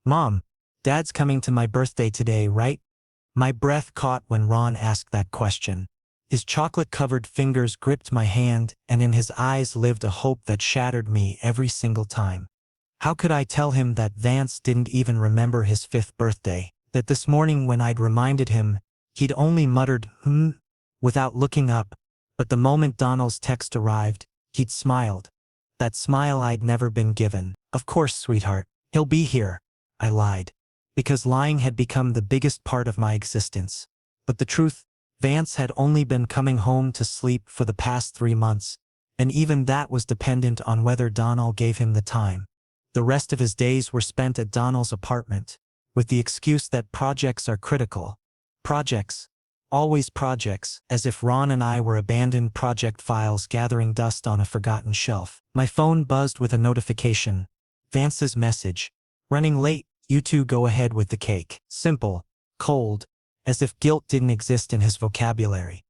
Mom, Dad's coming to my birthday today, right? My breath caught when Ron asked that question. His chocolate-covered fingers gripped my hand, and in his eyes lived a hope that shattered me every single time. How could I tell him that Vance didn't even remember his 5th birthday? That this morning when I'd reminded him, he'd only muttered, without looking up, but the moment Donald's text arrived, he'd smiled. That smile I'd never been given. Of course, sweetheart, he'll be here, I lied. Because lying had become the biggest part of my existence. But the truth, Vance had only been coming home to sleep for the past 3 months, and even that was dependent on whether Donald gave him the time. The rest of his days were spent at Donald's apartment, with the excuse that projects are critical. Projects. Always projects, as if Ron and I were abandoned project files gathering dust on a forgotten shelf. My phone buzzed with a notification. Vance's message. Running late, you two go ahead with the cake. Simple. Cold. As if guilt didn't exist in his vocabulary.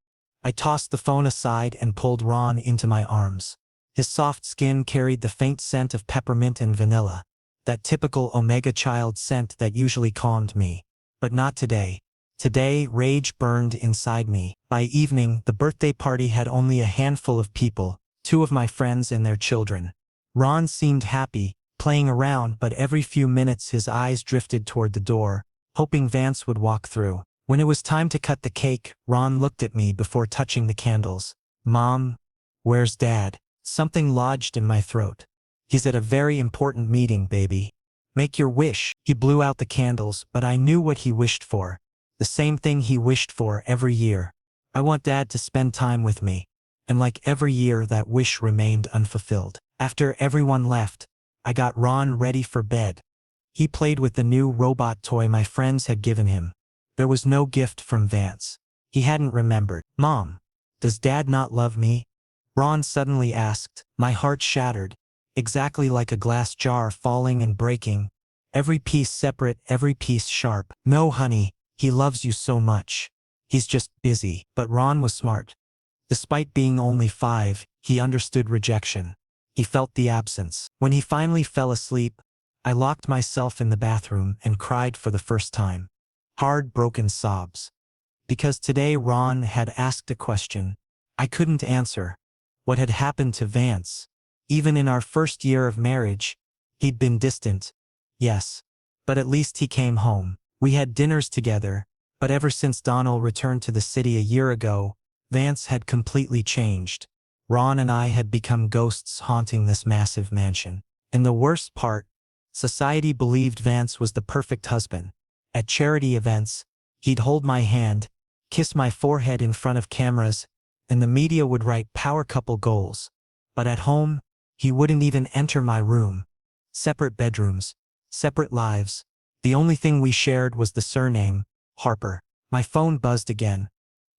I tossed the phone aside and pulled Ron into my arms. His soft skin carried the faint scent of peppermint and vanilla. That typical Omega child scent that usually calmed me. But not today. Today, rage burned inside me. By evening, the birthday party had only a handful of people, 2 of my friends and their children. Ron seemed happy, playing around, but every few minutes his eyes drifted toward the door, hoping Vance would walk through. When it was time to cut the cake, Ron looked at me before touching the candles. Mom, where's Dad? Something lodged in my throat. He's at a very important meeting, baby. Make your wish. He blew out the candles, but I knew what he wished for. The same thing he wished for every year. I want Dad to spend time with me. And like every year, that wish remained unfulfilled. After everyone left, I got Ron ready for bed. He played with the new robot toy my friends had given him. There was no gift from Vance. He hadn't remembered. Mom, does Dad not love me? Ron suddenly asked. My heart shattered. Exactly like a glass jar falling and breaking. Every piece separate, every piece sharp. No, honey, he loves you so much. He's just busy. But Ron was smart. Despite being only 5, he understood rejection. He felt the absence. When he finally fell asleep, I locked myself in the bathroom and cried for the first time. Hard, broken sobs. Because today Ron had asked a question I couldn't answer. What had happened to Vance? Even in our first year of marriage, he'd been distant. Yes. But at least he came home. We had dinners together, but ever since Donald returned to the city a year ago, Vance had completely changed. Ron and I had become ghosts haunting this massive mansion. And the worst part, society believed Vance was the perfect husband. At charity events, he'd hold my hand, kiss my forehead in front of cameras, and the media would write power couple goals. But at home, he wouldn't even enter my room. Separate bedrooms, separate lives. The only thing we shared was the surname, Harper. My phone buzzed again.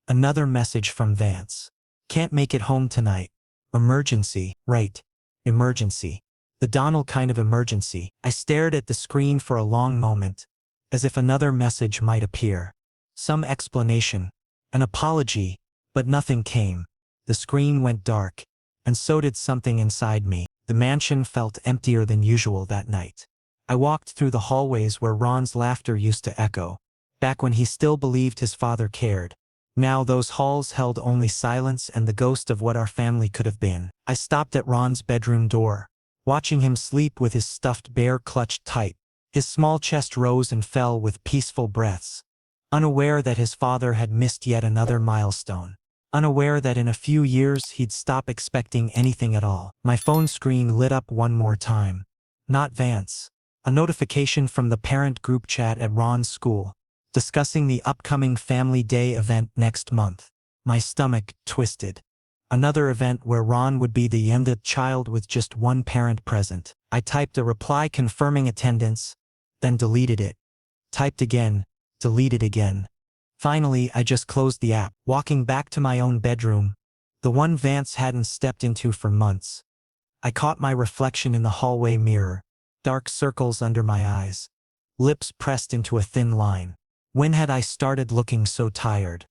Another message from Vance. Can't make it home tonight. Emergency. Right. Emergency. The Donald kind of emergency. I stared at the screen for a long moment, as if another message might appear. Some explanation. An apology. But nothing came. The screen went dark, and so did something inside me. The mansion felt emptier than usual that night. I walked through the hallways where Ron's laughter used to echo, back when he still believed his father cared. Now those halls held only silence and the ghost of what our family could have been. I stopped at Ron's bedroom door, watching him sleep with his stuffed bear clutched tight. His small chest rose and fell with peaceful breaths, unaware that his father had missed yet another milestone. Unaware that in a few years he'd stop expecting anything at all. My phone screen lit up one more time. Not Vance. A notification from the parent group chat at Ron's school, discussing the upcoming family day event next month. My stomach twisted. Another event where Ron would be the youngest child with just one parent present. I typed a reply confirming attendance, then deleted it. Typed again, deleted again. Finally, I just closed the app, walking back to my own bedroom, the one Vance hadn't stepped into for months. I caught my reflection in the hallway mirror, dark circles under my eyes, lips pressed into a thin line. When had I started looking so tired?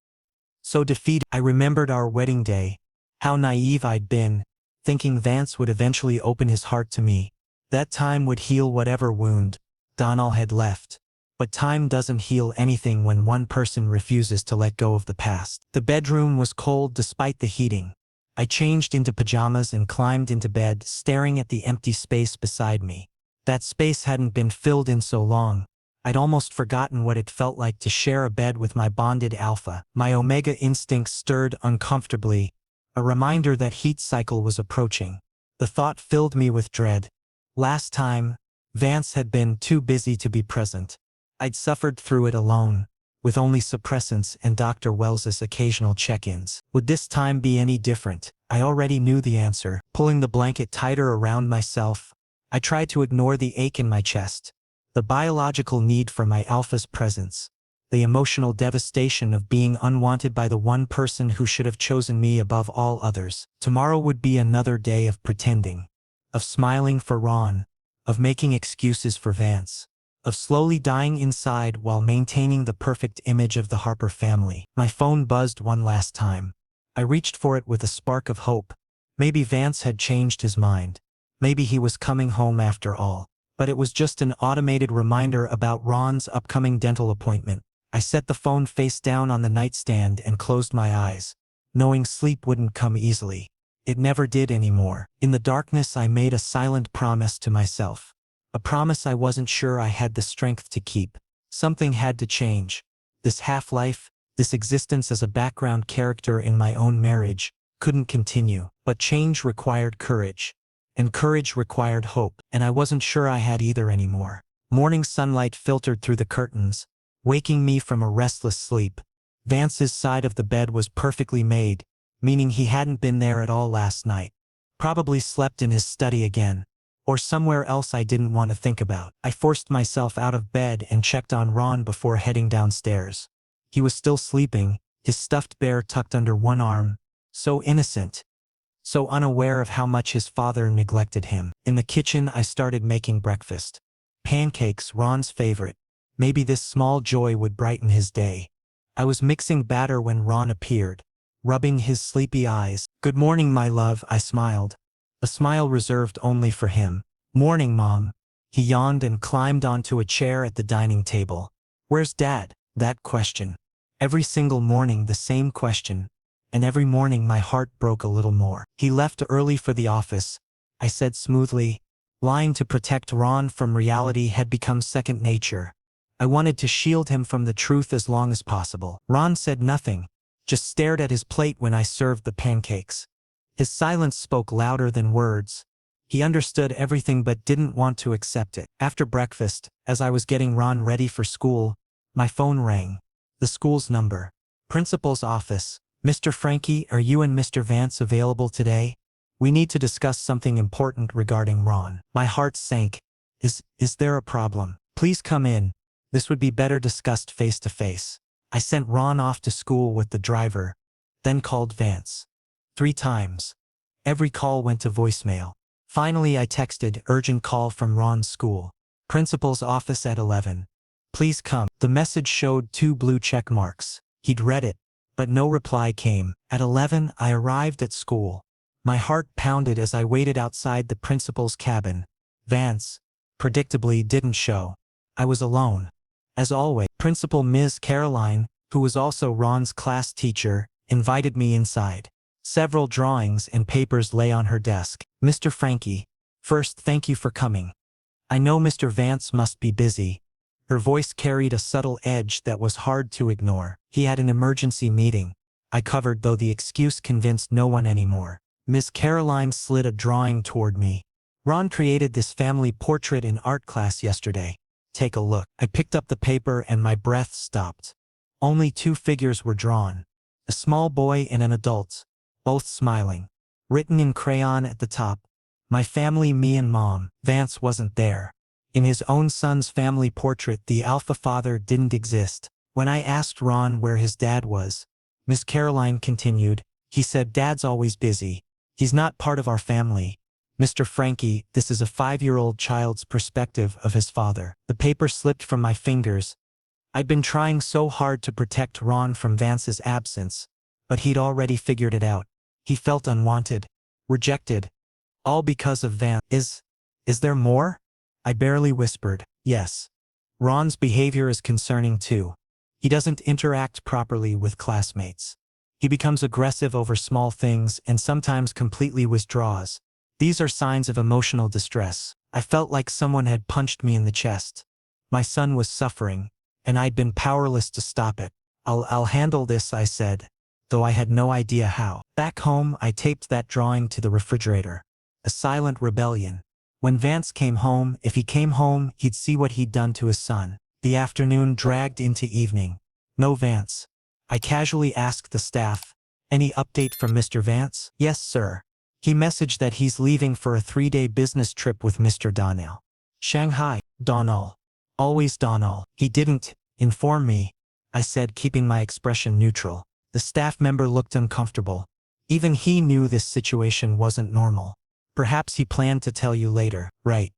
So defeated? I remembered our wedding day, how naive I'd been, thinking Vance would eventually open his heart to me. That time would heal whatever wound, Donal had left. But time doesn't heal anything when one person refuses to let go of the past. The bedroom was cold despite the heating. I changed into pajamas and climbed into bed, staring at the empty space beside me. That space hadn't been filled in so long. I'd almost forgotten what it felt like to share a bed with my bonded alpha. My omega instincts stirred uncomfortably, a reminder that heat cycle was approaching. The thought filled me with dread. Last time, Vance had been too busy to be present. I'd suffered through it alone, with only suppressants and Dr. Wells's occasional check-ins. Would this time be any different? I already knew the answer. Pulling the blanket tighter around myself, I tried to ignore the ache in my chest, the biological need for my alpha's presence, the emotional devastation of being unwanted by the one person who should have chosen me above all others. Tomorrow would be another day of pretending, of smiling for Ron, of making excuses for Vance, of slowly dying inside while maintaining the perfect image of the Harper family. My phone buzzed one last time. I reached for it with a spark of hope. Maybe Vance had changed his mind. Maybe he was coming home after all. But it was just an automated reminder about Ron's upcoming dental appointment. I set the phone face down on the nightstand and closed my eyes, knowing sleep wouldn't come easily. It never did anymore. In the darkness, I made a silent promise to myself. A promise I wasn't sure I had the strength to keep. Something had to change. This half-life, this existence as a background character in my own marriage, couldn't continue. But change required courage. And courage required hope. And I wasn't sure I had either anymore. Morning sunlight filtered through the curtains, waking me from a restless sleep. Vance's side of the bed was perfectly made, meaning he hadn't been there at all last night. Probably slept in his study again. Or somewhere else I didn't want to think about. I forced myself out of bed and checked on Ron before heading downstairs. He was still sleeping, his stuffed bear tucked under one arm. So innocent. So unaware of how much his father neglected him. In the kitchen, I started making breakfast. Pancakes, Ron's favorite. Maybe this small joy would brighten his day. I was mixing batter when Ron appeared, rubbing his sleepy eyes. "Good morning, my love," I smiled. A smile reserved only for him. "Morning, Mom." He yawned and climbed onto a chair at the dining table. "Where's Dad?" That question. Every single morning the same question. And every morning my heart broke a little more. "He left early for the office," I said smoothly. Lying to protect Ron from reality had become second nature. I wanted to shield him from the truth as long as possible. Ron said nothing, just stared at his plate when I served the pancakes. His silence spoke louder than words. He understood everything but didn't want to accept it. After breakfast, as I was getting Ron ready for school, my phone rang. The school's number. Principal's office. "Mr. Frankie, are you and Mr. Vance available today? We need to discuss something important regarding Ron." My heart sank. Is there a problem? "Please come in. This would be better discussed face to face." I sent Ron off to school with the driver, then called Vance. 3 times. Every call went to voicemail. Finally I texted, "Urgent call from Ron's school. Principal's office at 11. Please come." The message showed 2 blue check marks. He'd read it, but no reply came. At 11 I arrived at school. My heart pounded as I waited outside the principal's cabin. Vance, predictably, didn't show. I was alone. As always, Principal Ms. Caroline, who was also Ron's class teacher, invited me inside. Several drawings and papers lay on her desk. "Mr. Frankie, first, thank you for coming. I know Mr. Vance must be busy." Her voice carried a subtle edge that was hard to ignore. "He had an emergency meeting," I covered, though the excuse convinced no one anymore. Miss Caroline slid a drawing toward me. "Ron created this family portrait in art class yesterday. Take a look." I picked up the paper and my breath stopped. Only 2 figures were drawn. A small boy and an adult, both smiling. Written in crayon at the top, "My family, me and Mom." Vance wasn't there. In his own son's family portrait, the alpha father didn't exist. When I asked Ron where his dad was, Miss Caroline continued, "He said Dad's always busy. He's not part of our family. Mr. Frankie, this is a 5-year-old child's perspective of his father." The paper slipped from my fingers. I'd been trying so hard to protect Ron from Vance's absence, but he'd already figured it out. He felt unwanted, rejected, all because of Vance. Is there more?" I barely whispered. Yes. Ron's behavior is concerning too. He doesn't interact properly with classmates. He becomes aggressive over small things and sometimes completely withdraws. These are signs of emotional distress. I felt like someone had punched me in the chest. My son was suffering, and I'd been powerless to stop it. I'll handle this, I said, though I had no idea how. Back home, I taped that drawing to the refrigerator. A silent rebellion. When Vance came home, if he came home, he'd see what he'd done to his son. The afternoon dragged into evening. No Vance. I casually asked the staff, "Any update from Mr. Vance?" "Yes, sir. He messaged that he's leaving for a 3-day business trip with Mr. Donnell." "Shanghai, Donnell. Always Donnell." "He didn't inform me," I said, keeping my expression neutral. The staff member looked uncomfortable. Even he knew this situation wasn't normal. "Perhaps he planned to tell you later." "Right.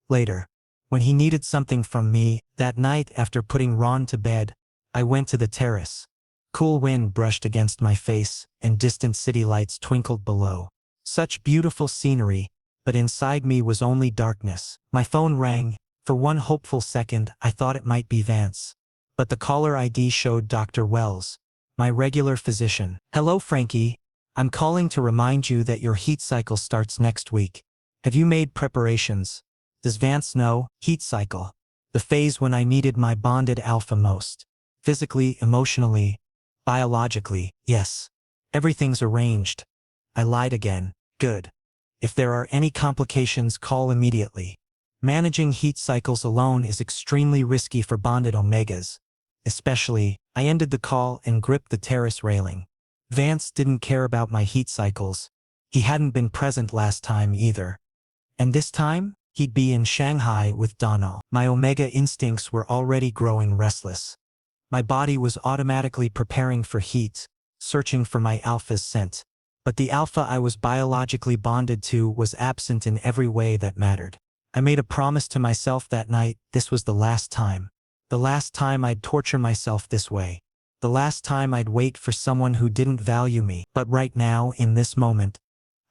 Later." When he needed something from me, that night after putting Ron to bed, I went to the terrace. Cool wind brushed against my face, and distant city lights twinkled below. Such beautiful scenery, but inside me was only darkness. My phone rang. For one hopeful second, I thought it might be Vance. But the caller ID showed Dr. Wells, my regular physician. "Hello, Frankie. I'm calling to remind you that your heat cycle starts next week. Have you made preparations?" "Does Vance know?" "Heat cycle. The phase when I needed my bonded alpha most. Physically, emotionally, biologically, yes. Everything's arranged." I lied again. "Good. If there are any complications, call immediately." Managing heat cycles alone is extremely risky for bonded omegas. Especially, I ended the call and gripped the terrace railing. Vance didn't care about my heat cycles. He hadn't been present last time either. And this time, he'd be in Shanghai with Donnell. My omega instincts were already growing restless. My body was automatically preparing for heat, searching for my alpha's scent. But the alpha I was biologically bonded to was absent in every way that mattered. I made a promise to myself that night. This was the last time. The last time I'd torture myself this way. The last time I'd wait for someone who didn't value me. But right now, in this moment,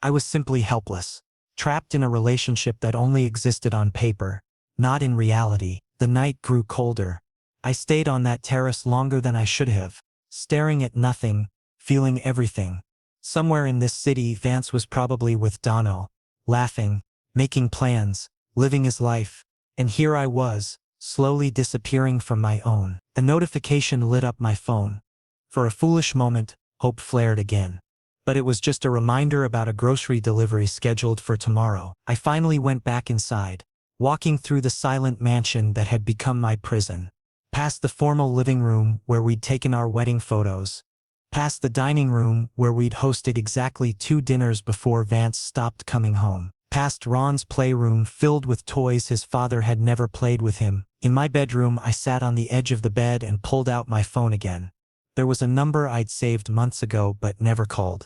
I was simply helpless. Trapped in a relationship that only existed on paper, not in reality. The night grew colder. I stayed on that terrace longer than I should have, staring at nothing, feeling everything. Somewhere in this city, Vance was probably with Donnell, laughing, making plans, living his life. And here I was, slowly disappearing from my own. The notification lit up my phone. For a foolish moment, hope flared again. But it was just a reminder about a grocery delivery scheduled for tomorrow. I finally went back inside, walking through the silent mansion that had become my prison. Past the formal living room where we'd taken our wedding photos. Past the dining room where we'd hosted exactly 2 dinners before Vance stopped coming home. Past Ron's playroom filled with toys his father had never played with him. In my bedroom, I sat on the edge of the bed and pulled out my phone again. There was a number I'd saved months ago but never called.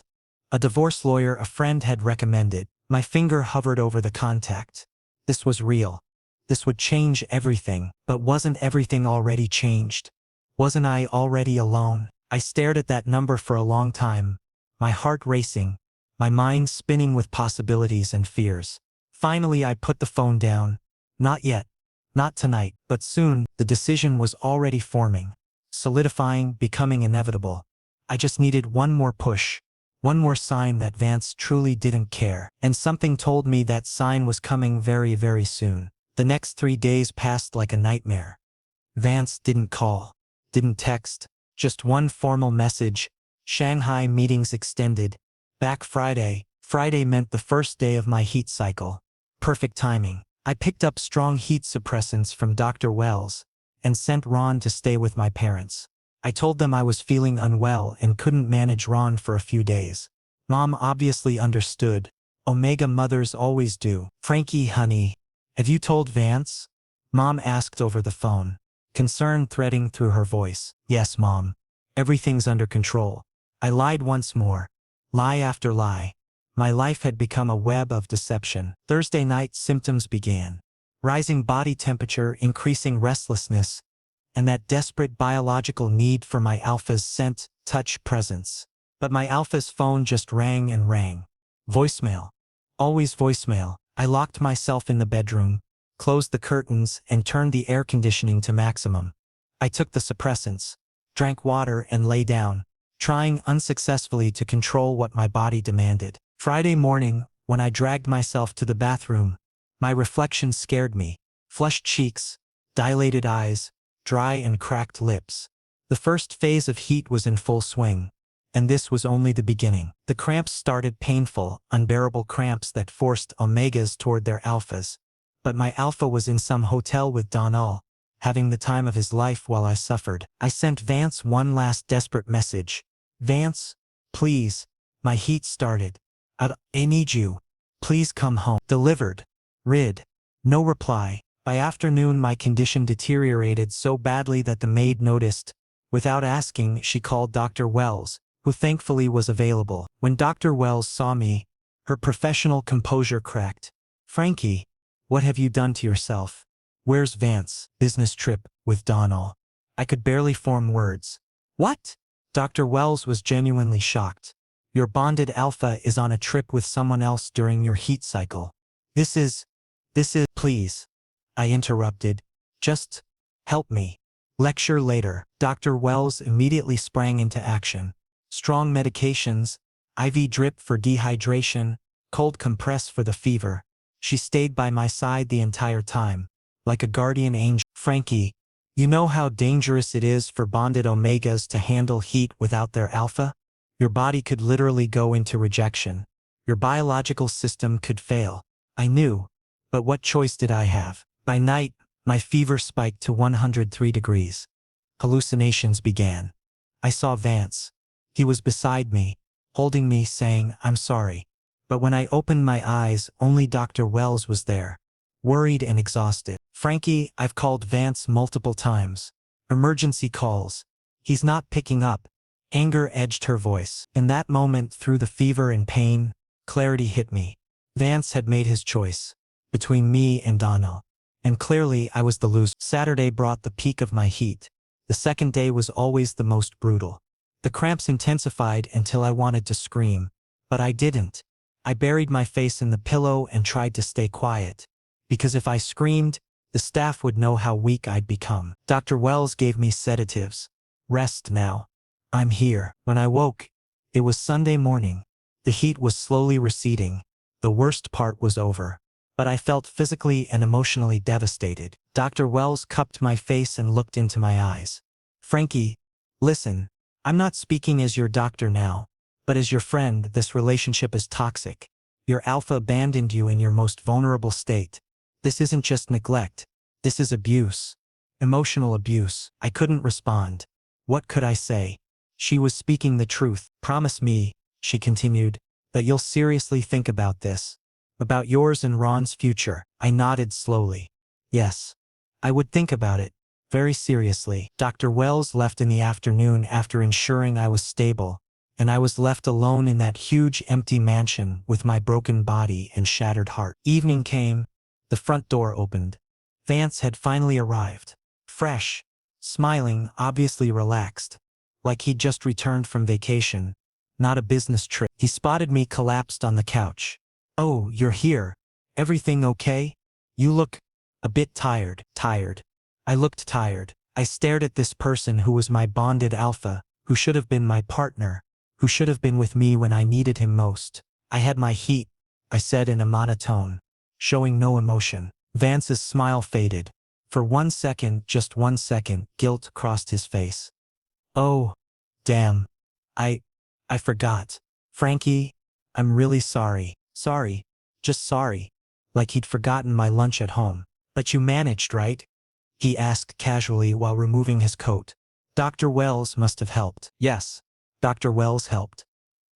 A divorce lawyer a friend had recommended. My finger hovered over the contact. This was real. This would change everything. But wasn't everything already changed? Wasn't I already alone? I stared at that number for a long time, my heart racing, my mind spinning with possibilities and fears. Finally, I put the phone down. Not yet. Not tonight. But soon. The decision was already forming, solidifying, becoming inevitable. I just needed one more push. One more sign that Vance truly didn't care. And something told me that sign was coming very, very soon. The next 3 days passed like a nightmare. Vance didn't call, didn't text, just one formal message. Shanghai meetings extended. Back Friday. Friday meant the first day of my heat cycle. Perfect timing. I picked up strong heat suppressants from Dr. Wells and sent Ron to stay with my parents. I told them I was feeling unwell and couldn't manage Ron for a few days. Mom obviously understood. Omega mothers always do. "Frankie, honey, have you told Vance?" Mom asked over the phone, concern threading through her voice. "Yes, Mom. Everything's under control." I lied once more. Lie after lie. My life had become a web of deception. Thursday night, symptoms began. Rising body temperature, increasing restlessness, and that desperate biological need for my alpha's scent, touch, presence. But my alpha's phone just rang and rang. Voicemail. Always voicemail. I locked myself in the bedroom, closed the curtains, and turned the air conditioning to maximum. I took the suppressants, drank water, and lay down, trying unsuccessfully to control what my body demanded. Friday morning, when I dragged myself to the bathroom, my reflection scared me. Flushed cheeks, dilated eyes, dry and cracked lips. The first phase of heat was in full swing, and this was only the beginning. The cramps started painful, unbearable cramps that forced omegas toward their alphas. But my alpha was in some hotel with Donal, having the time of his life while I suffered. I sent Vance one last desperate message. Vance, please, my heat started. I need you. Please come home. Delivered. Rid. No reply. By afternoon my condition deteriorated so badly that the maid noticed. Without asking, she called Dr. Wells, who thankfully was available. When Dr. Wells saw me, her professional composure cracked. Frankie, what have you done to yourself? Where's Vance? Business trip, with Donal. I could barely form words. What? Dr. Wells was genuinely shocked. Your bonded alpha is on a trip with someone else during your heat cycle. This is, please. I interrupted. Just help me. Lecture later. Dr. Wells immediately sprang into action. Strong medications, IV drip for dehydration, cold compress for the fever. She stayed by my side the entire time, like a guardian angel. Frankie, you know how dangerous it is for bonded omegas to handle heat without their alpha? Your body could literally go into rejection. Your biological system could fail. I knew, but what choice did I have? By night, my fever spiked to 103 degrees. Hallucinations began. I saw Vance. He was beside me, holding me, saying, I'm sorry. But when I opened my eyes, only Dr. Wells was there, worried and exhausted. Frankie, I've called Vance multiple times. Emergency calls. He's not picking up. Anger edged her voice. In that moment, through the fever and pain, clarity hit me. Vance had made his choice. Between me and Donal. And clearly I was the loser. Saturday brought the peak of my heat. The second day was always the most brutal. The cramps intensified until I wanted to scream. But I didn't. I buried my face in the pillow and tried to stay quiet. Because if I screamed, the staff would know how weak I'd become. Dr. Wells gave me sedatives. Rest now. I'm here. When I woke, it was Sunday morning. The heat was slowly receding. The worst part was over. But I felt physically and emotionally devastated. Dr. Wells cupped my face and looked into my eyes. Frankie, listen, I'm not speaking as your doctor now, but as your friend. This relationship is toxic. Your alpha abandoned you in your most vulnerable state. This isn't just neglect. This is abuse. Emotional abuse. I couldn't respond. What could I say? She was speaking the truth. Promise me, she continued, that you'll seriously think about this. About yours and Ron's future. I nodded slowly. Yes. I would think about it. Very seriously. Dr. Wells left in the afternoon after ensuring I was stable, and I was left alone in that huge empty mansion with my broken body and shattered heart. Evening came. The front door opened. Vance had finally arrived. Fresh. Smiling, obviously relaxed. Like he'd just returned from vacation. Not a business trip. He spotted me collapsed on the couch. Oh, you're here. Everything okay? You look a bit tired. Tired. I looked tired. I stared at this person who was my bonded alpha, who should have been my partner, who should have been with me when I needed him most. I had my heat, I said in a monotone, showing no emotion. Vance's smile faded. For 1 second, just 1 second, guilt crossed his face. Oh, damn. I forgot. Frankie, I'm really sorry. Sorry. Just sorry. Like he'd forgotten my lunch at home. But you managed, right? He asked casually while removing his coat. Dr. Wells must have helped. Yes. Dr. Wells helped.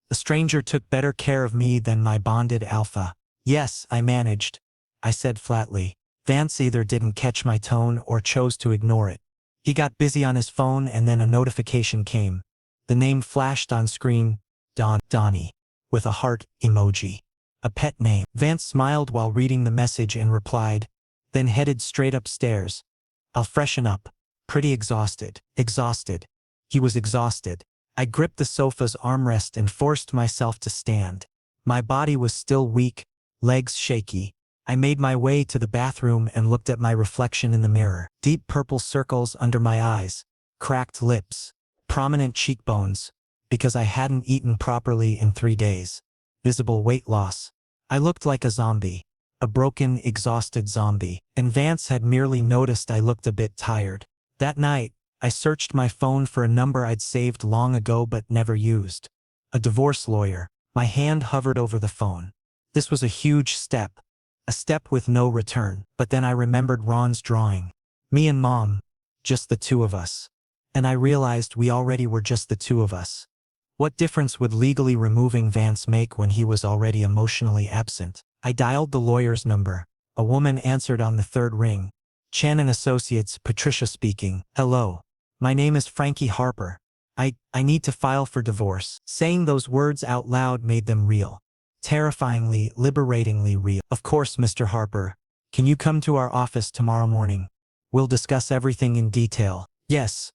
The stranger took better care of me than my bonded alpha. Yes, I managed. I said flatly. Vance either didn't catch my tone or chose to ignore it. He got busy on his phone and then a notification came. The name flashed on screen. Donnie. With a heart emoji. A pet name. Vance smiled while reading the message and replied, then headed straight upstairs. I'll freshen up. Pretty exhausted. Exhausted. He was exhausted. I gripped the sofa's armrest and forced myself to stand. My body was still weak, legs shaky. I made my way to the bathroom and looked at my reflection in the mirror. Deep purple circles under my eyes, cracked lips, prominent cheekbones, because I hadn't eaten properly in 3 days. Visible weight loss. I looked like a zombie. A broken, exhausted zombie. And Vance had merely noticed I looked a bit tired. That night, I searched my phone for a number I'd saved long ago but never used. A divorce lawyer. My hand hovered over the phone. This was a huge step. A step with no return. But then I remembered Ron's drawing. Me and Mom. Just the two of us. And I realized we already were just the two of us. What difference would legally removing Vance make when he was already emotionally absent? I dialed the lawyer's number. A woman answered on the third ring. Chen and Associates, Patricia speaking. Hello. My name is Frankie Harper. I need to file for divorce. Saying those words out loud made them real. Terrifyingly, liberatingly real. Of course, Mr. Harper. Can you come to our office tomorrow morning? We'll discuss everything in detail. Yes.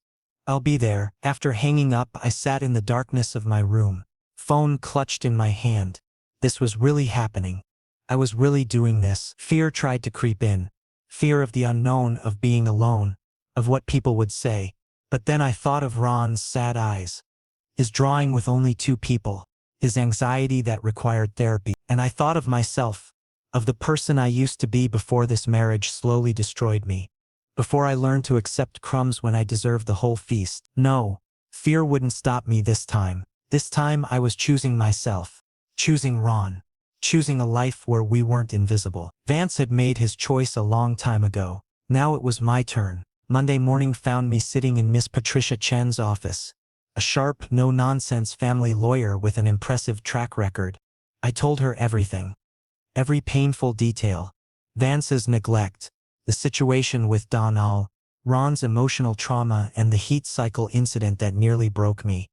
I'll be there. After hanging up, I sat in the darkness of my room. Phone clutched in my hand. This was really happening. I was really doing this. Fear tried to creep in. Fear of the unknown, of being alone, of what people would say. But then I thought of Ron's sad eyes. His drawing with only 2 people. His anxiety that required therapy. And I thought of myself. Of the person I used to be before this marriage slowly destroyed me. Before I learned to accept crumbs when I deserved the whole feast. No, fear wouldn't stop me this time. This time I was choosing myself. Choosing Ron. Choosing a life where we weren't invisible. Vance had made his choice a long time ago. Now it was my turn. Monday morning found me sitting in Miss Patricia Chen's office. A sharp, no-nonsense family lawyer with an impressive track record. I told her everything. Every painful detail. Vance's neglect. The situation with Donal, Ron's emotional trauma, and the heat cycle incident that nearly broke me.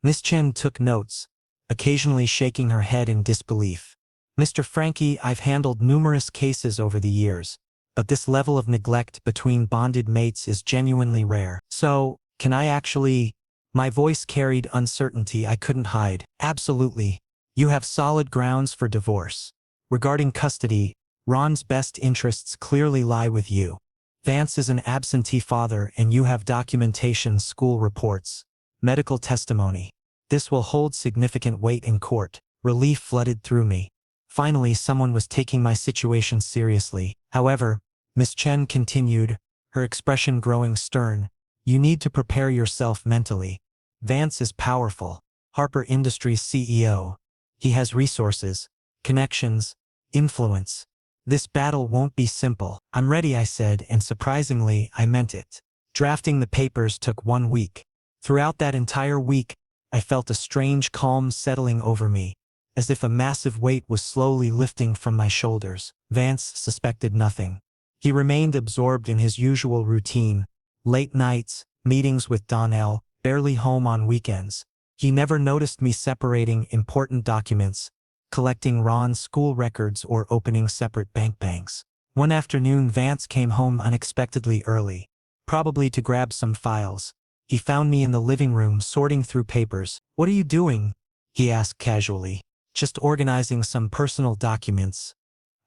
Miss Chen took notes, occasionally shaking her head in disbelief. Mr. Frankie, I've handled numerous cases over the years, but this level of neglect between bonded mates is genuinely rare. So, can I actually? My voice carried uncertainty I couldn't hide. Absolutely. You have solid grounds for divorce. Regarding custody, Ron's best interests clearly lie with you. Vance is an absentee father and you have documentation, school reports, medical testimony. This will hold significant weight in court. Relief flooded through me. Finally, someone was taking my situation seriously. However, Miss Chen continued, her expression growing stern, you need to prepare yourself mentally. Vance is powerful. Harper Industries CEO. He has resources, connections, influence. This battle won't be simple. I'm ready, I said, and surprisingly, I meant it. Drafting the papers took 1 week. Throughout that entire week, I felt a strange calm settling over me, as if a massive weight was slowly lifting from my shoulders. Vance suspected nothing. He remained absorbed in his usual routine, late nights, meetings with Donal, barely home on weekends. He never noticed me separating important documents, collecting Ron's school records, or opening separate banks. One afternoon, Vance came home unexpectedly early, probably to grab some files. He found me in the living room sorting through papers. What are you doing? He asked casually. Just organizing some personal documents.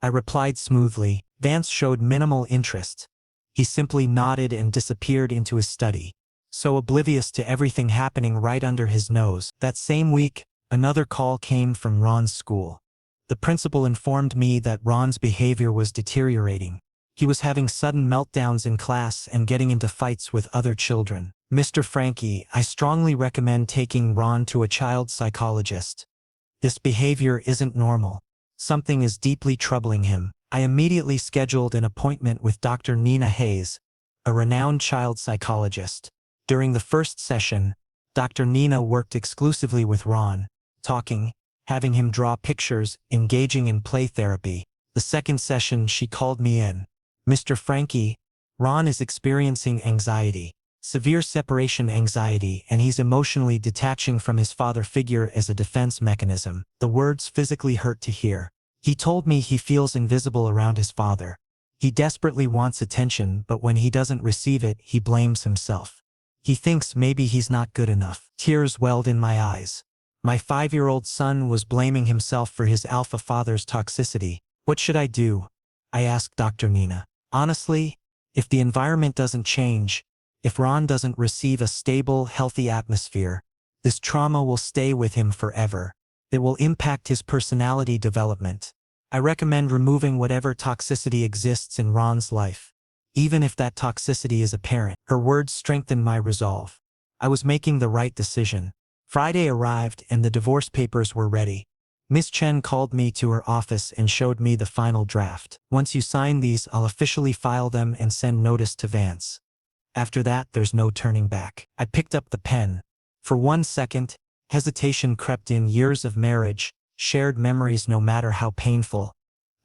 I replied smoothly. Vance showed minimal interest. He simply nodded and disappeared into his study, so oblivious to everything happening right under his nose. That same week, another call came from Ron's school. The principal informed me that Ron's behavior was deteriorating. He was having sudden meltdowns in class and getting into fights with other children. Mr. Frankie, I strongly recommend taking Ron to a child psychologist. This behavior isn't normal. Something is deeply troubling him. I immediately scheduled an appointment with Dr. Nina Haze, a renowned child psychologist. During the first session, Dr. Nina worked exclusively with Ron, talking, having him draw pictures, engaging in play therapy. The second session, she called me in. Mr. Frankie, Ron is experiencing anxiety, severe separation anxiety, and he's emotionally detaching from his father figure as a defense mechanism. The words physically hurt to hear. He told me he feels invisible around his father. He desperately wants attention, but when he doesn't receive it, he blames himself. He thinks maybe he's not good enough. Tears welled in my eyes. My 5-year-old son was blaming himself for his alpha father's toxicity. What should I do? I asked Dr. Nina. Honestly, if the environment doesn't change, if Ron doesn't receive a stable, healthy atmosphere, this trauma will stay with him forever. It will impact his personality development. I recommend removing whatever toxicity exists in Ron's life, even if that toxicity is apparent. Her words strengthened my resolve. I was making the right decision. Friday arrived and the divorce papers were ready. Miss Chen called me to her office and showed me the final draft. Once you sign these, I'll officially file them and send notice to Vance. After that, there's no turning back. I picked up the pen. For 1 second, hesitation crept in. Years of marriage, shared memories no matter how painful.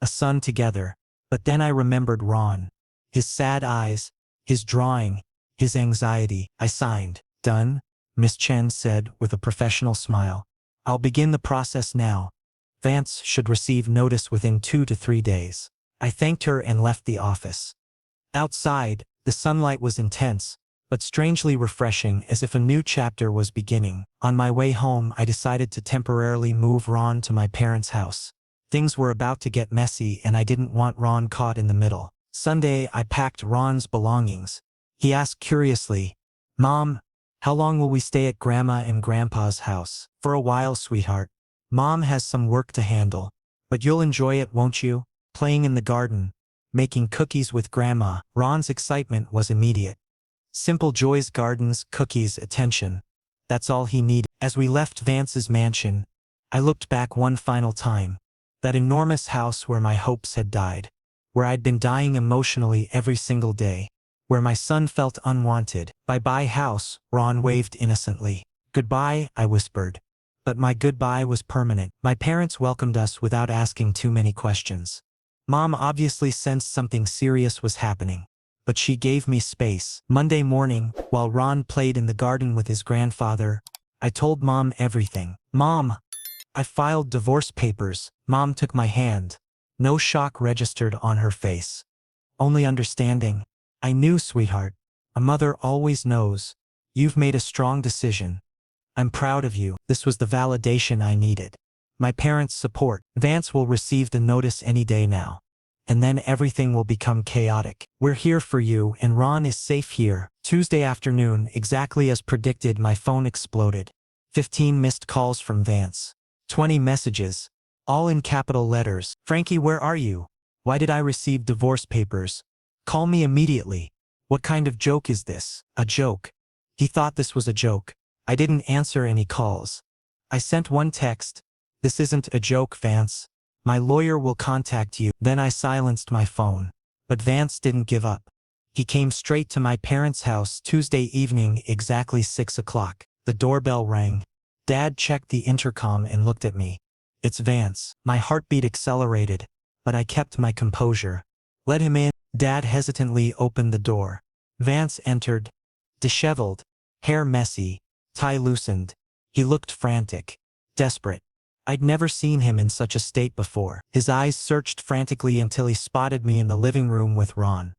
A son together. But then I remembered Ron. His sad eyes, his drawing, his anxiety. I signed. Done, Miss Chen said with a professional smile. I'll begin the process now. Vance should receive notice within 2 to 3 days. I thanked her and left the office. Outside, the sunlight was intense, but strangely refreshing, as if a new chapter was beginning. On my way home, I decided to temporarily move Ron to my parents' house. Things were about to get messy and I didn't want Ron caught in the middle. Sunday, I packed Ron's belongings. He asked curiously, "Mom, how long will we stay at Grandma and Grandpa's house?" "For a while, sweetheart. Mom has some work to handle. But you'll enjoy it, won't you? Playing in the garden, making cookies with Grandma." Ron's excitement was immediate. Simple joys, gardens, cookies, attention. That's all he needed. As we left Vance's mansion, I looked back one final time. That enormous house where my hopes had died. Where I'd been dying emotionally every single day. Where my son felt unwanted. "Bye-bye, house," Ron waved innocently. "Goodbye," I whispered. But my goodbye was permanent. My parents welcomed us without asking too many questions. Mom obviously sensed something serious was happening, but she gave me space. Monday morning, while Ron played in the garden with his grandfather, I told Mom everything. "Mom, I filed divorce papers." Mom took my hand. No shock registered on her face. Only understanding. "I knew, sweetheart. A mother always knows. You've made a strong decision. I'm proud of you." This was the validation I needed. My parents' support. Vance will receive the notice any day now. And then everything will become chaotic. "We're here for you and Ron is safe here." Tuesday afternoon, exactly as predicted, my phone exploded. 15 missed calls from Vance. 20 messages. All in capital letters. "Frankie, where are you? Why did I receive divorce papers? Call me immediately. What kind of joke is this?" A joke. He thought this was a joke. I didn't answer any calls. I sent one text. "This isn't a joke, Vance. My lawyer will contact you." Then I silenced my phone. But Vance didn't give up. He came straight to my parents' house Tuesday evening, exactly 6 o'clock. The doorbell rang. Dad checked the intercom and looked at me. "It's Vance." My heartbeat accelerated, but I kept my composure. "Let him in." Dad hesitantly opened the door. Vance entered. Disheveled, hair messy, tie loosened. He looked frantic, desperate. I'd never seen him in such a state before. His eyes searched frantically until he spotted me in the living room with Ron.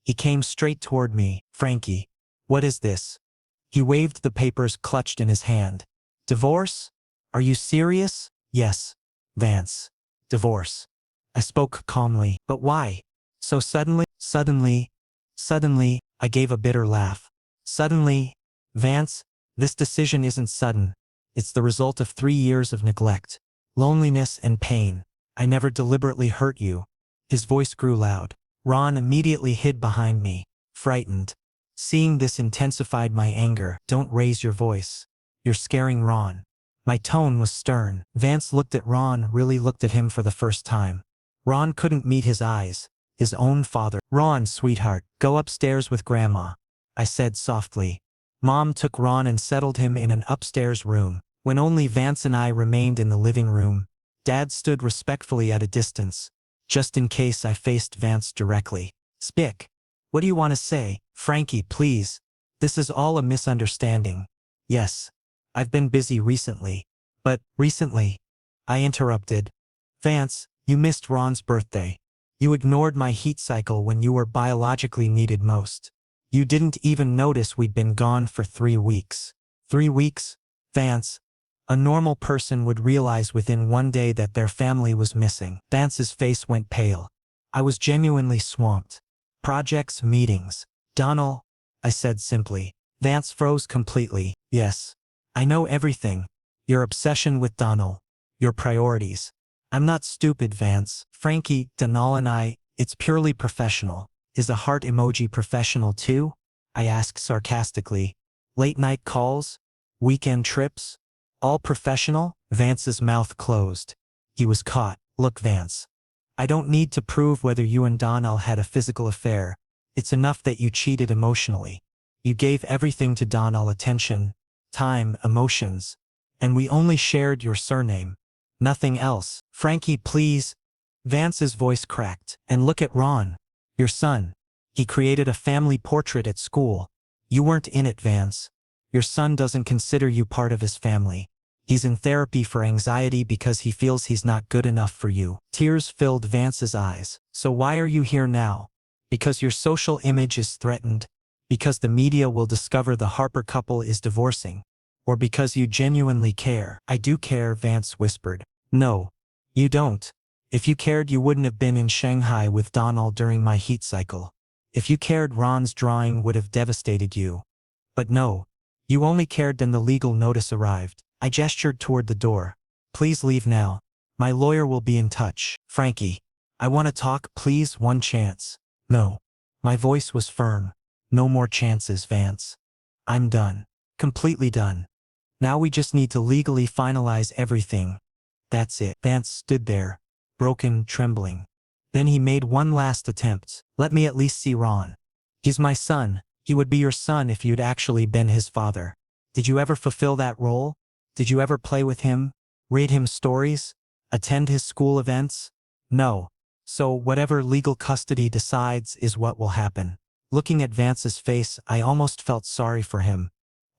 He came straight toward me. "Frankie, what is this?" He waved the papers clutched in his hand. "Divorce? Are you serious?" "Yes, Vance. Divorce." I spoke calmly. "But why? So suddenly?" Suddenly, I gave a bitter laugh. "Suddenly, Vance, this decision isn't sudden. It's the result of 3 years of neglect, loneliness and pain. I never deliberately hurt you." His voice grew loud. Ron immediately hid behind me, frightened. Seeing this intensified my anger. "Don't raise your voice. You're scaring Ron." My tone was stern. Vance looked at Ron, really looked at him for the first time. Ron couldn't meet his eyes. His own father. "Ron, sweetheart, go upstairs with Grandma," I said softly. Mom took Ron and settled him in an upstairs room. When only Vance and I remained in the living room, Dad stood respectfully at a distance, just in case I faced Vance directly. "Spick, what do you want to say?" "Frankie, please. This is all a misunderstanding." "Yes, I've been busy recently." "But, recently?" I interrupted. "Vance, you missed Ron's birthday. You ignored my heat cycle when you were biologically needed most. You didn't even notice we'd been gone for 3 weeks. 3 weeks? Vance, a normal person would realize within 1 day that their family was missing." Vance's face went pale. I was genuinely swamped. Projects, meetings. Donald, I said simply. Vance froze completely. Yes. I know everything. Your obsession with Donald. Your priorities. I'm not stupid, Vance. Frankie, Donald and I, it's purely professional. Is a heart emoji professional too? I asked sarcastically. Late night calls? Weekend trips? All professional? Vance's mouth closed. He was caught. Look, Vance. I don't need to prove whether you and Donald had a physical affair. It's enough that you cheated emotionally. You gave everything to Donald: attention, time, emotions. And we only shared your surname. Nothing else. Frankie, please. Vance's voice cracked. And look at Ron. Your son. He created a family portrait at school. You weren't in it, Vance. Your son doesn't consider you part of his family. He's in therapy for anxiety because he feels he's not good enough for you. Tears filled Vance's eyes. So why are you here now? Because your social image is threatened? Because the media will discover the Harper couple is divorcing? Or because you genuinely care? I do care, Vance whispered. No. You don't. If you cared, you wouldn't have been in Shanghai with Donald during my heat cycle. If you cared, Ron's drawing would have devastated you. But no. You only cared then the legal notice arrived. I gestured toward the door. Please leave now. My lawyer will be in touch. Frankie. I want to talk, please, one chance. No. My voice was firm. No more chances, Vance. I'm done. Completely done. Now we just need to legally finalize everything. That's it. Vance stood there, broken, trembling. Then he made one last attempt. Let me at least see Ron. He's my son. He would be your son if you'd actually been his father. Did you ever fulfill that role? Did you ever play with him? Read him stories? Attend his school events? No. So whatever legal custody decides is what will happen. Looking at Vance's face, I almost felt sorry for him.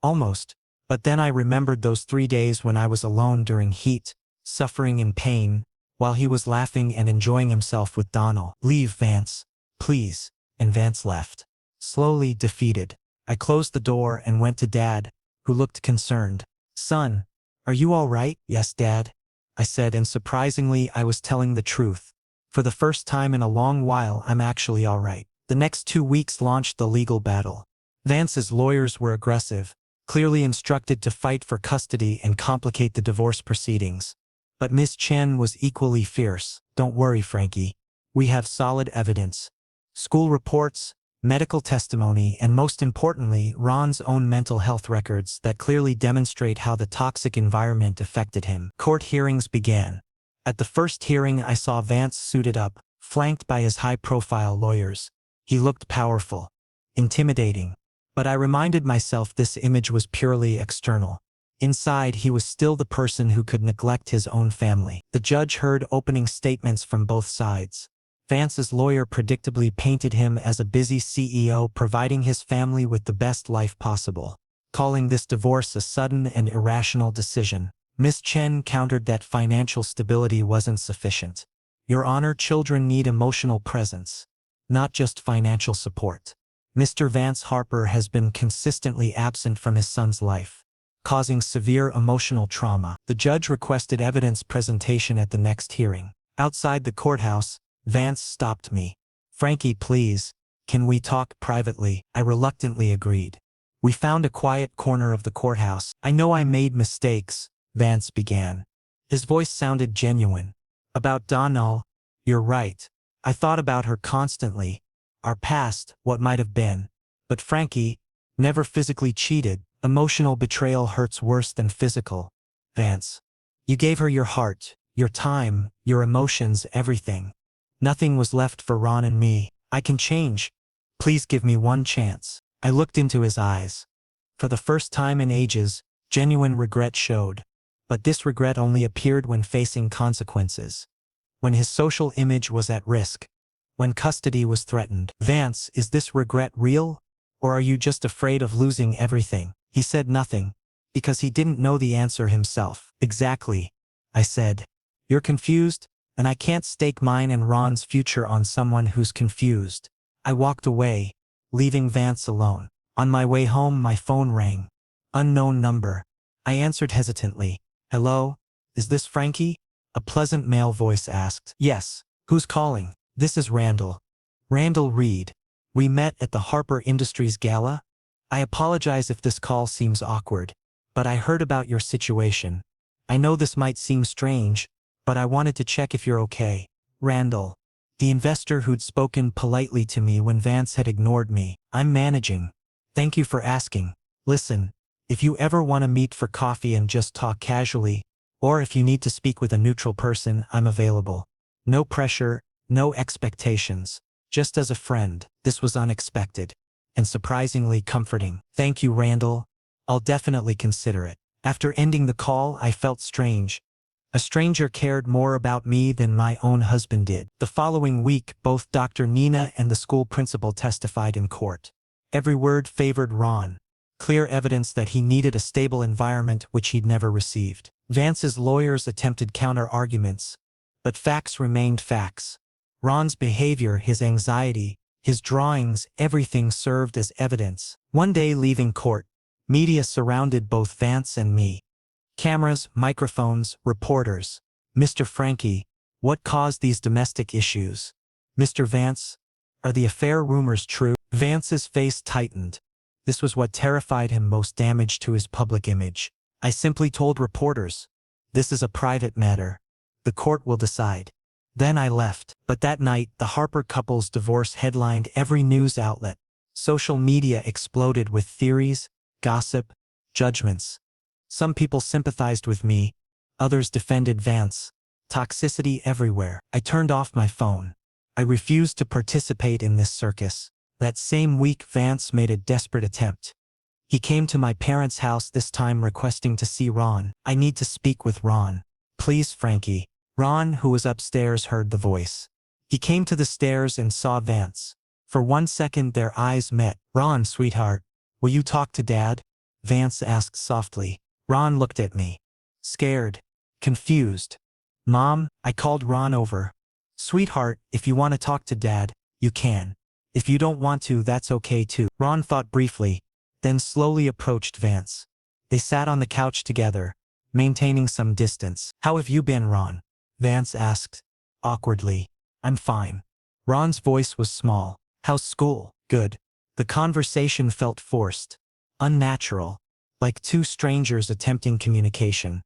Almost. But then I remembered those 3 days when I was alone during heat, suffering in pain, while he was laughing and enjoying himself with Donald. Leave, Vance. Please. And Vance left. Slowly, defeated. I closed the door and went to Dad, who looked concerned. Son, are you all right? Yes, Dad, I said, and surprisingly I was telling the truth. For the first time in a long while, I'm actually all right. The next 2 weeks launched the legal battle. Vance's lawyers were aggressive, clearly instructed to fight for custody and complicate the divorce proceedings. But Miss Chen was equally fierce. Don't worry, Frankie. We have solid evidence. School reports, medical testimony, and most importantly, Ron's own mental health records that clearly demonstrate how the toxic environment affected him. Court hearings began. At the first hearing, I saw Vance suited up, flanked by his high-profile lawyers. He looked powerful, intimidating. But I reminded myself this image was purely external. Inside, he was still the person who could neglect his own family. The judge heard opening statements from both sides. Vance's lawyer predictably painted him as a busy CEO providing his family with the best life possible, calling this divorce a sudden and irrational decision. Miss Chen countered that financial stability wasn't sufficient. Your Honor, children need emotional presence, not just financial support. Mr. Vance Harper has been consistently absent from his son's life, causing severe emotional trauma. The judge requested evidence presentation at the next hearing. Outside the courthouse, Vance stopped me. Frankie, please, can we talk privately? I reluctantly agreed. We found a quiet corner of the courthouse. I know I made mistakes, Vance began. His voice sounded genuine. About Donald, you're right. I thought about her constantly. Our past, what might have been. But Frankie never physically cheated. Emotional betrayal hurts worse than physical. Vance, you gave her your heart, your time, your emotions, everything. Nothing was left for Ron and me. I can change. Please give me one chance. I looked into his eyes. For the first time in ages, genuine regret showed. But this regret only appeared when facing consequences. When his social image was at risk. When custody was threatened. Vance, is this regret real? Or are you just afraid of losing everything? He said nothing, because he didn't know the answer himself. Exactly, I said. You're confused, and I can't stake mine and Ron's future on someone who's confused. I walked away, leaving Vance alone. On my way home, my phone rang. Unknown number. I answered hesitantly. Hello? Is this Frankie? A pleasant male voice asked. Yes. Who's calling? This is Randall. Randall Reed. We met at the Harper Industries Gala. I apologize if this call seems awkward, but I heard about your situation. I know this might seem strange, but I wanted to check if you're okay. Randall. The investor who'd spoken politely to me when Vance had ignored me. I'm managing. Thank you for asking. Listen, if you ever want to meet for coffee and just talk casually, or if you need to speak with a neutral person, I'm available. No pressure, no expectations. Just as a friend. This was unexpected and surprisingly comforting. Thank you, Randall. I'll definitely consider it. After ending the call, I felt strange. A stranger cared more about me than my own husband did. The following week, both Dr. Nina and the school principal testified in court. Every word favored Ron. Clear evidence that he needed a stable environment which he'd never received. Vance's lawyers attempted counter-arguments, but facts remained facts. Ron's behavior, his anxiety, his drawings, everything served as evidence. One day leaving court, media surrounded both Vance and me. Cameras, microphones, reporters. Mr. Frankie, what caused these domestic issues? Mr. Vance, are the affair rumors true? Vance's face tightened. This was what terrified him most, damage to his public image. I simply told reporters, this is a private matter. The court will decide. Then I left. But that night, the Harper couple's divorce headlined every news outlet. Social media exploded with theories, gossip, judgments. Some people sympathized with me, others defended Vance. Toxicity everywhere. I turned off my phone. I refused to participate in this circus. That same week, Vance made a desperate attempt. He came to my parents' house, this time requesting to see Ron. I need to speak with Ron. Please, Frankie. Ron, who was upstairs, heard the voice. He came to the stairs and saw Vance. For 1 second their eyes met. Ron, sweetheart, will you talk to Dad? Vance asked softly. Ron looked at me. Scared. Confused. Mom, I called Ron over. Sweetheart, if you want to talk to Dad, you can. If you don't want to, that's okay too. Ron thought briefly, then slowly approached Vance. They sat on the couch together, maintaining some distance. How have you been, Ron? Vance asked, awkwardly. I'm fine. Ron's voice was small. How's school? Good. The conversation felt forced, unnatural, like two strangers attempting communication.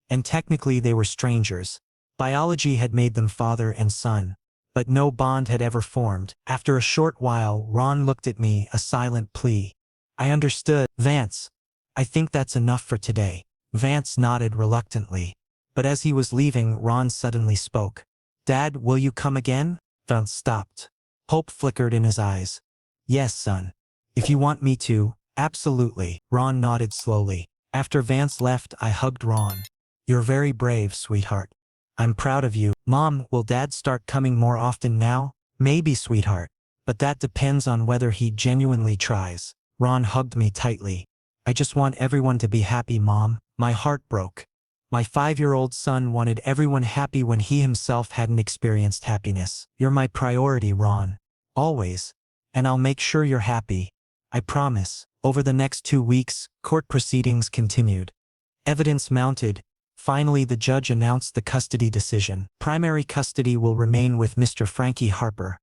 And technically they were strangers. Biology had made them father and son, but no bond had ever formed. After a short while, Ron looked at me, a silent plea. I understood. Vance, I think that's enough for today. Vance nodded reluctantly. But as he was leaving, Ron suddenly spoke. Dad, will you come again? Vance stopped. Hope flickered in his eyes. Yes, son. If you want me to, absolutely. Ron nodded slowly. After Vance left, I hugged Ron. You're very brave, sweetheart. I'm proud of you. Mom, will Dad start coming more often now? Maybe, sweetheart. But that depends on whether he genuinely tries. Ron hugged me tightly. I just want everyone to be happy, Mom. My heart broke. My 5-year-old son wanted everyone happy when he himself hadn't experienced happiness. You're my priority, Ron. Always. And I'll make sure you're happy. I promise. Over the next 2 weeks, court proceedings continued. Evidence mounted. Finally, the judge announced the custody decision. Primary custody will remain with Mr. Frankie Harper.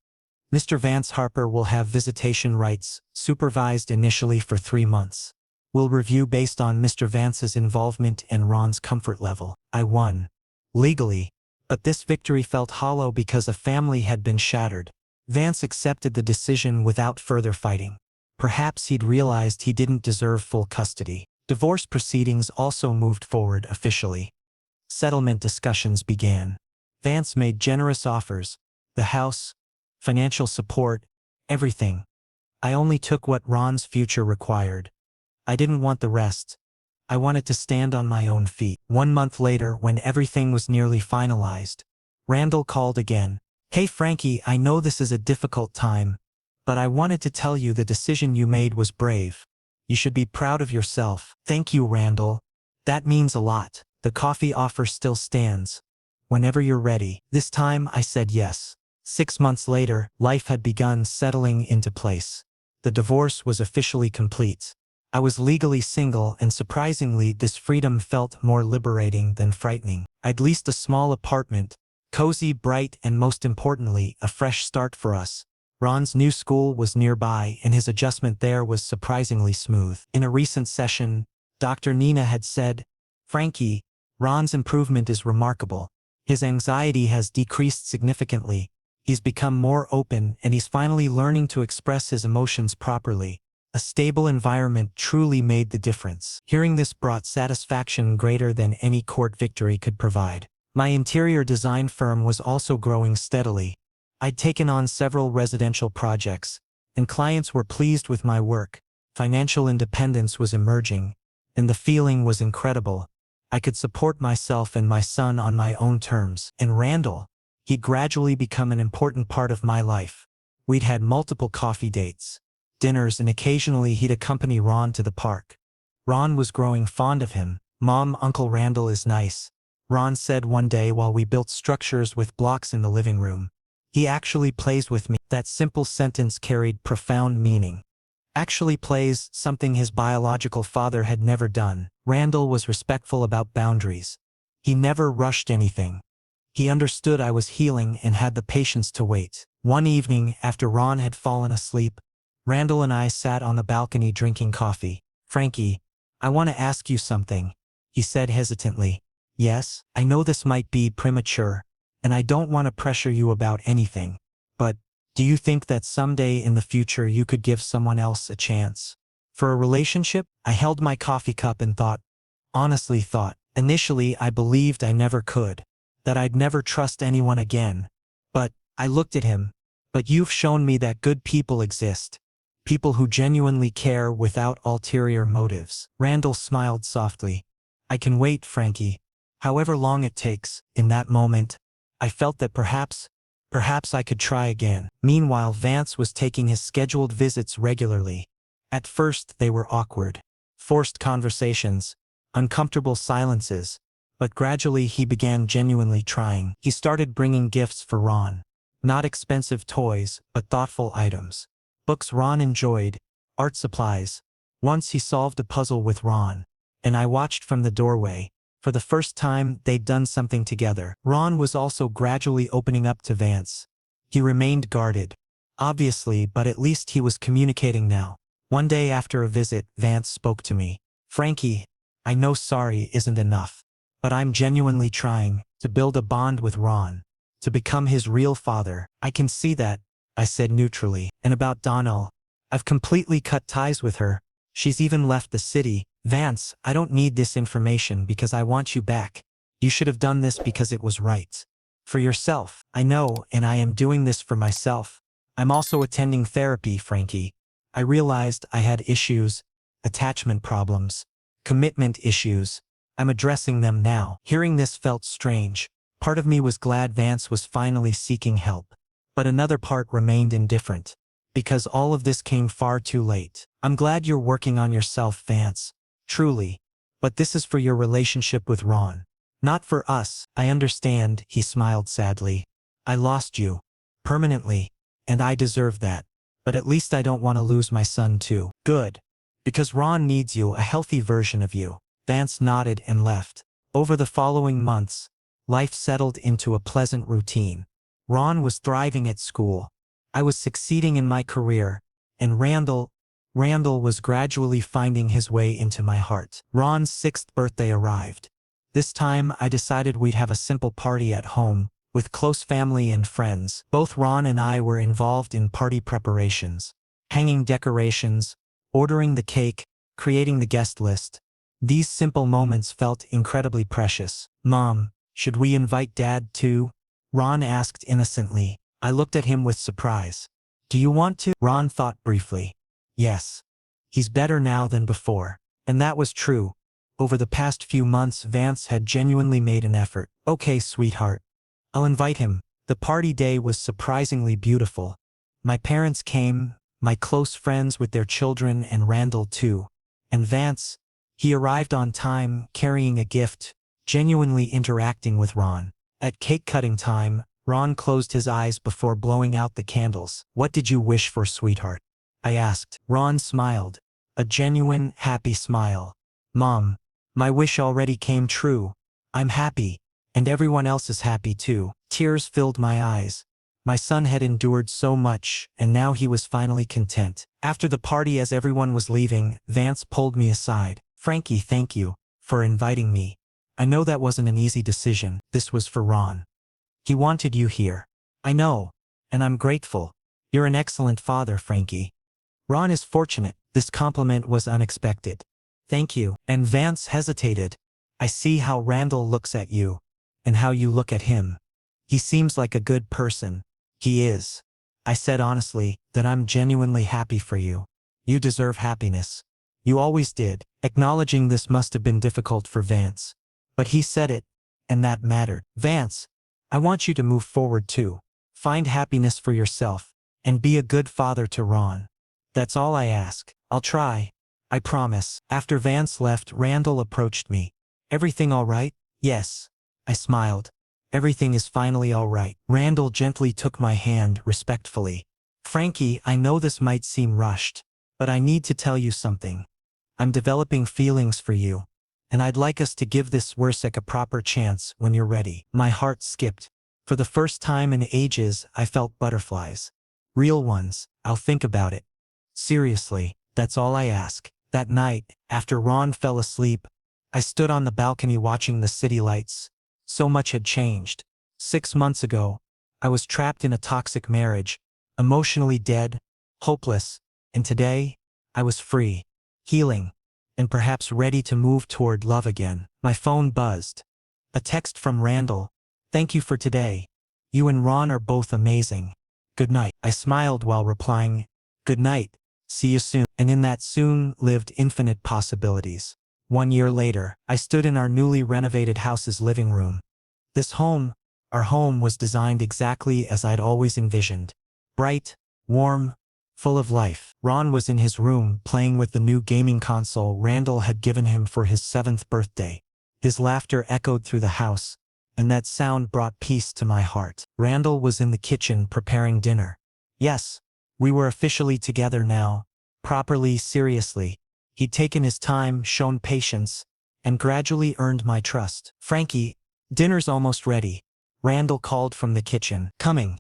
Mr. Vance Harper will have visitation rights, supervised initially for 3 months. We'll review based on Mr. Vance's involvement and Ron's comfort level. I won. Legally. But this victory felt hollow because a family had been shattered. Vance accepted the decision without further fighting. Perhaps he'd realized he didn't deserve full custody. Divorce proceedings also moved forward officially. Settlement discussions began. Vance made generous offers. The house, financial support, everything. I only took what Ron's future required. I didn't want the rest. I wanted to stand on my own feet. 1 month later, when everything was nearly finalized, Randall called again. Hey Frankie, I know this is a difficult time, but I wanted to tell you the decision you made was brave. You should be proud of yourself. Thank you, Randall. That means a lot. The coffee offer still stands. Whenever you're ready. This time I said yes. 6 months later, life had begun settling into place. The divorce was officially complete. I was legally single, and surprisingly, this freedom felt more liberating than frightening. I'd leased a small apartment, Cozy, bright, and most importantly, a fresh start for us. Ron's new school was nearby and his adjustment there was surprisingly smooth. In a recent session, Dr. Nina had said, "Frankie, Ron's improvement is remarkable. His anxiety has decreased significantly. He's become more open and he's finally learning to express his emotions properly." A stable environment truly made the difference. Hearing this brought satisfaction greater than any court victory could provide. My interior design firm was also growing steadily. I'd taken on several residential projects, and clients were pleased with my work. Financial independence was emerging, and the feeling was incredible. I could support myself and my son on my own terms. And Randall, he'd gradually become an important part of my life. We'd had multiple coffee dates, dinners, and occasionally he'd accompany Ron to the park. Ron was growing fond of him. "Mom, Uncle Randall is nice," Ron said one day while we built structures with blocks in the living room. "He actually plays with me." That simple sentence carried profound meaning. Actually plays, something his biological father had never done. Randall was respectful about boundaries. He never rushed anything. He understood I was healing and had the patience to wait. One evening, after Ron had fallen asleep, Randall and I sat on the balcony drinking coffee. "Frankie, I want to ask you something," he said hesitantly. "Yes, I know this might be premature, and I don't want to pressure you about anything, but do you think that someday in the future you could give someone else a chance for a relationship?" I held my coffee cup and thought. Initially I believed I never could, that I'd never trust anyone again. But I looked at him. "But you've shown me that good people exist. People who genuinely care without ulterior motives." Randall smiled softly. "I can wait, Frankie. However long it takes." In that moment, I felt that perhaps I could try again. Meanwhile, Vance was taking his scheduled visits regularly. At first they were awkward. Forced conversations, uncomfortable silences, but gradually he began genuinely trying. He started bringing gifts for Ron. Not expensive toys, but thoughtful items. Books Ron enjoyed, art supplies. Once he solved a puzzle with Ron, and I watched from the doorway. For the first time, they'd done something together. Ron was also gradually opening up to Vance. He remained guarded, obviously, but at least he was communicating now. One day after a visit, Vance spoke to me. "Frankie, I know sorry isn't enough, but I'm genuinely trying to build a bond with Ron, to become his real father." "I can see that," I said neutrally. "And about Donnell, I've completely cut ties with her. She's even left the city." "Vance, I don't need this information because I want you back. You should have done this because it was right. For yourself." "I know, and I am doing this for myself. I'm also attending therapy, Frankie. I realized I had issues, attachment problems, commitment issues. I'm addressing them now." Hearing this felt strange. Part of me was glad Vance was finally seeking help. But another part remained indifferent. Because all of this came far too late. "I'm glad you're working on yourself, Vance. Truly. But this is for your relationship with Ron. Not for us." "I understand," he smiled sadly. "I lost you. Permanently. And I deserve that. But at least I don't want to lose my son too." "Good. Because Ron needs you, a healthy version of you." Vance nodded and left. Over the following months, life settled into a pleasant routine. Ron was thriving at school. I was succeeding in my career. And Randall was gradually finding his way into my heart. Ron's 6th birthday arrived. This time I decided we'd have a simple party at home, with close family and friends. Both Ron and I were involved in party preparations, hanging decorations, ordering the cake, creating the guest list. These simple moments felt incredibly precious. "Mom, should we invite Dad too?" Ron asked innocently. I looked at him with surprise. "Do you want to?" Ron thought briefly. "Yes. He's better now than before." And that was true. Over the past few months, Vance had genuinely made an effort. "Okay, sweetheart. I'll invite him." The party day was surprisingly beautiful. My parents came, my close friends with their children, and Randall too. And Vance, he arrived on time, carrying a gift, genuinely interacting with Ron. At cake cutting time, Ron closed his eyes before blowing out the candles. "What did you wish for, sweetheart?" I asked. Ron smiled. A genuine, happy smile. "Mom, my wish already came true. I'm happy. And everyone else is happy too. Tears filled my eyes. My son had endured so much, and now he was finally content. After the party, as everyone was leaving, Vance pulled me aside. "Frankie, thank you for inviting me. I know that wasn't an easy decision. This was for Ron. He wanted you here." "I know, and I'm grateful. You're an excellent father, Frankie." "Ron is fortunate." This compliment was unexpected. "Thank you." And Vance hesitated. "I see how Randall looks at you, and how you look at him. He seems like a good person." "He is," I said honestly, "that I'm genuinely happy for you. You deserve happiness. You always did." Acknowledging this must have been difficult for Vance. But he said it, and that mattered. "Vance, I want you to move forward too. Find happiness for yourself, and be a good father to Ron. That's all I ask. I'll try. I promise." After Vance left, Randall approached me. "Everything all right?" "Yes." I smiled. "Everything is finally all right." Randall gently took my hand, respectfully. "Frankie, I know this might seem rushed, but I need to tell you something. I'm developing feelings for you, and I'd like us to give this Wursek a proper chance when you're ready." My heart skipped. For the first time in ages, I felt butterflies. Real ones. "I'll think about it. Seriously, that's all I ask." That night, after Ron fell asleep, I stood on the balcony watching the city lights. So much had changed. 6 months ago, I was trapped in a toxic marriage, emotionally dead, hopeless, and today, I was free, healing, and perhaps ready to move toward love again. My phone buzzed. A text from Randall. "Thank you for today. You and Ron are both amazing. Good night." I smiled while replying, "Good night. See you soon." And in that soon lived infinite possibilities. 1 year later, I stood in our newly renovated house's living room. This home, our home, was designed exactly as I'd always envisioned. Bright, warm, full of life. Ron was in his room, playing with the new gaming console Randall had given him for his 7th birthday. His laughter echoed through the house, and that sound brought peace to my heart. Randall was in the kitchen preparing dinner. Yes, we were officially together now, properly, seriously. He'd taken his time, shown patience, and gradually earned my trust. "Frankie, dinner's almost ready," Randall called from the kitchen. "Coming,"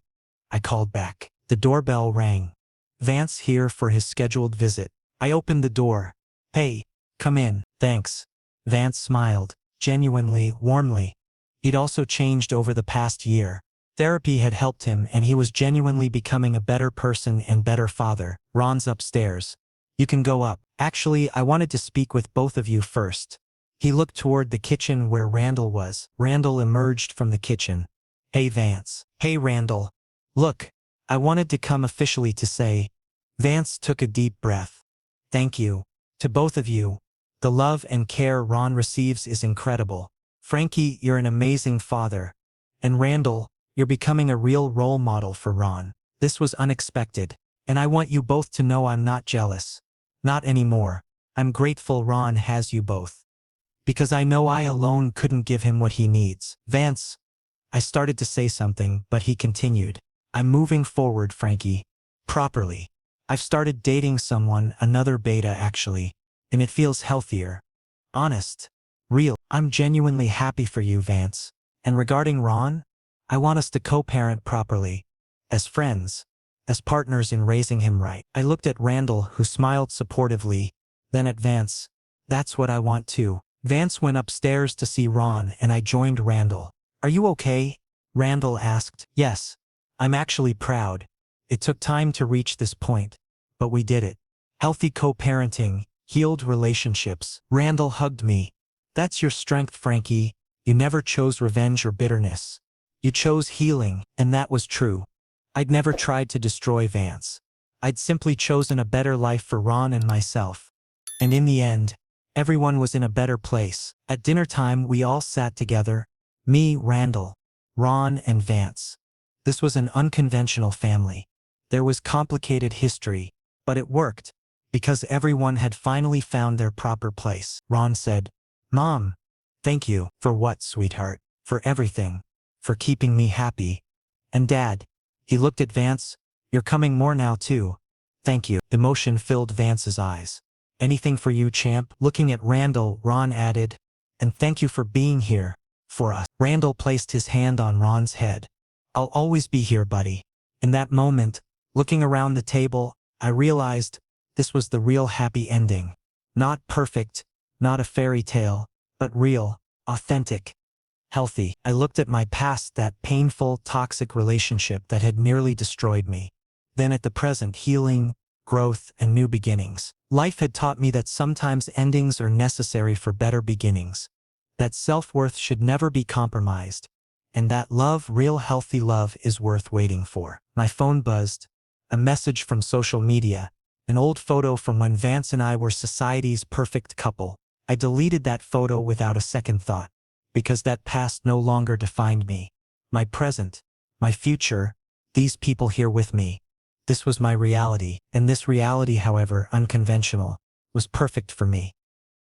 I called back. The doorbell rang. Vance here for his scheduled visit. I opened the door. "Hey, come in." "Thanks." Vance smiled, genuinely, warmly. He'd also changed over the past year. Therapy had helped him, and he was genuinely becoming a better person and better father. "Ron's upstairs. You can go up. Actually, I wanted to speak with both of you first." He looked toward the kitchen where Randall was. Randall emerged from the kitchen. "Hey, Vance." "Hey, Randall. Look, I wanted to come officially to say." Vance took a deep breath. "Thank you. To both of you. The love and care Ron receives is incredible. Frankie, you're an amazing father. And Randall, you're becoming a real role model for Ron. This was unexpected, and I want you both to know I'm not jealous. Not anymore. I'm grateful Ron has you both. Because I know I alone couldn't give him what he needs." "Vance," I started to say something, but he continued. "I'm moving forward, Frankie. Properly. I've started dating someone, another beta actually, and it feels healthier. Honest. Real. I'm genuinely happy for you, Vance. And regarding Ron, I want us to co-parent properly. As friends. As partners in raising him right." I looked at Randall, who smiled supportively, then at Vance. "That's what I want too." Vance went upstairs to see Ron, and I joined Randall. "Are you okay?" Randall asked. "Yes. I'm actually proud. It took time to reach this point, but we did it. Healthy co-parenting, healed relationships." Randall hugged me. "That's your strength, Frankie. You never chose revenge or bitterness. You chose healing, and that was true. I'd never tried to destroy Vance. I'd simply chosen a better life for Ron and myself. And in the end, everyone was in a better place." At dinner time, we all sat together. Me, Randall, Ron, and Vance. This was an unconventional family. There was complicated history, but it worked, because everyone had finally found their proper place. Ron said, "Mom, thank you." "For what, sweetheart?" "For everything. For keeping me happy." "And Dad," he looked at Vance, "you're coming more now too." "Thank you." Emotion filled Vance's eyes. "Anything for you, champ." Looking at Randall, Ron added, "And thank you for being here. for us. Randall placed his hand on Ron's head. I'll always be here, buddy. In that moment, looking around the table, I realized this was the real happy ending. Not perfect, not a fairy tale, but real, authentic, healthy. I looked at my past, that painful, toxic relationship that had nearly destroyed me. Then at the present, healing, growth, and new beginnings. Life had taught me that sometimes endings are necessary for better beginnings, that self-worth should never be compromised, and that love, real healthy love, is worth waiting for. My phone buzzed. A message from social media, an old photo from when Vance and I were society's perfect couple. I deleted that photo without a second thought, because that past no longer defined me. My present, my future, these people here with me. This was my reality, and this reality, however unconventional, was perfect for me.